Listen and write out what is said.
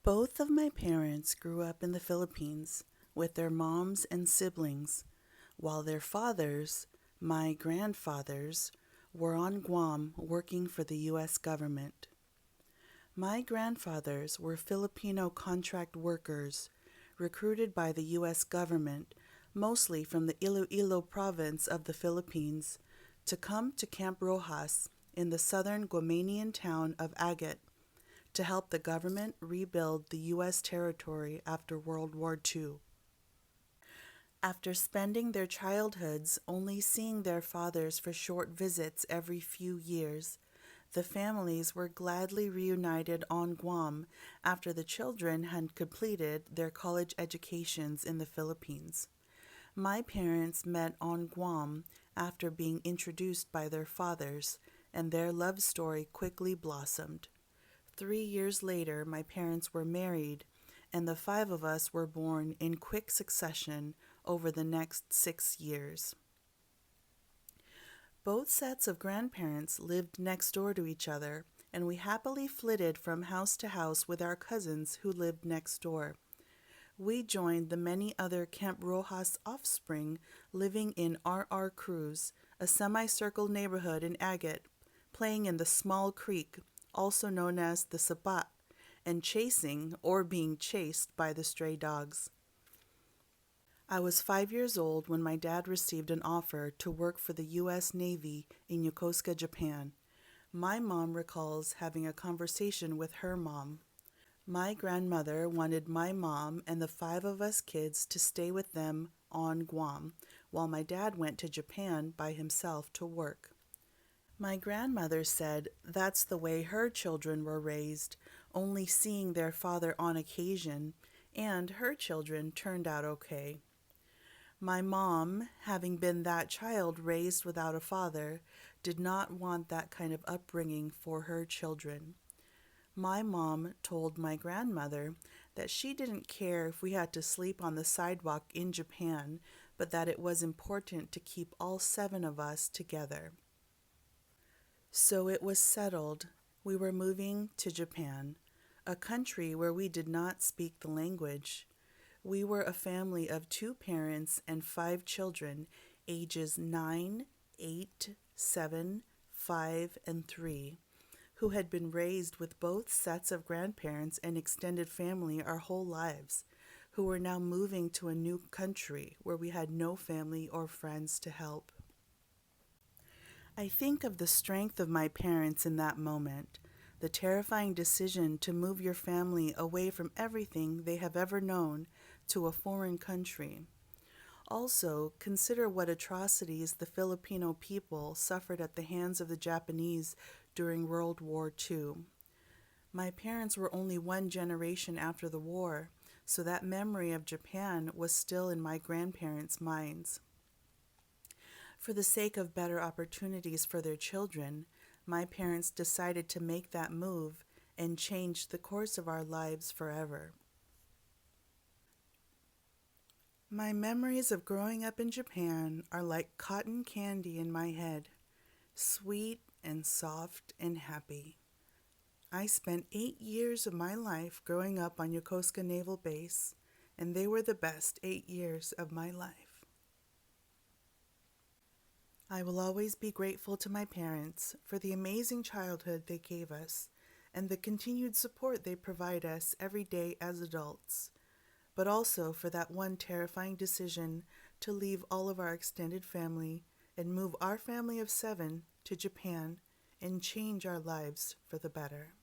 Both of my parents grew up in the Philippines with their moms and siblings, while their fathers, my grandfathers, were on Guam working for the U.S. government. My grandfathers were Filipino contract workers recruited by the U.S. government, mostly from the Iloilo province of the Philippines, to come to Camp Rojas in the southern Guamanian town of Agate to help the government rebuild the U.S. territory after World War II. After spending their childhoods only seeing their fathers for short visits every few years, the families were gladly reunited on Guam after the children had completed their college educations in the Philippines. My parents met on Guam after being introduced by their fathers, and their love story quickly blossomed. 3 years later, my parents were married, and the five of us were born in quick succession over the next 6 years. Both sets of grandparents lived next door to each other, and we happily flitted from house to house with our cousins who lived next door. We joined the many other Camp Rojas offspring living in R.R. Cruz, a semicircle neighborhood in Agate, playing in the small creek, also known as the Sapat, and chasing or being chased by the stray dogs. I was 5 years old when my dad received an offer to work for the U.S. Navy in Yokosuka, Japan. My mom recalls having a conversation with her mom. My grandmother wanted my mom and the five of us kids to stay with them on Guam, while my dad went to Japan by himself to work. My grandmother said that's the way her children were raised, only seeing their father on occasion, and her children turned out okay. My mom, having been that child raised without a father, did not want that kind of upbringing for her children. My mom told my grandmother that she didn't care if we had to sleep on the sidewalk in Japan, but that it was important to keep all seven of us together. So it was settled. We were moving to Japan, a country where we did not speak the language. We were a family of two parents and five children, ages 9, 8, 7, 5, and 3, who had been raised with both sets of grandparents and extended family our whole lives, who were now moving to a new country where we had no family or friends to help. I think of the strength of my parents in that moment, the terrifying decision to move your family away from everything they have ever known to a foreign country. Also, consider what atrocities the Filipino people suffered at the hands of the Japanese during World War II. My parents were only one generation after the war, so that memory of Japan was still in my grandparents' minds. For the sake of better opportunities for their children, my parents decided to make that move and change the course of our lives forever. My memories of growing up in Japan are like cotton candy in my head, sweet and soft and happy. I spent 8 years of my life growing up on Yokosuka Naval Base, and they were the best 8 years of my life. I will always be grateful to my parents for the amazing childhood they gave us and the continued support they provide us every day as adults, but also for that one terrifying decision to leave all of our extended family and move our family of seven to Japan and change our lives for the better.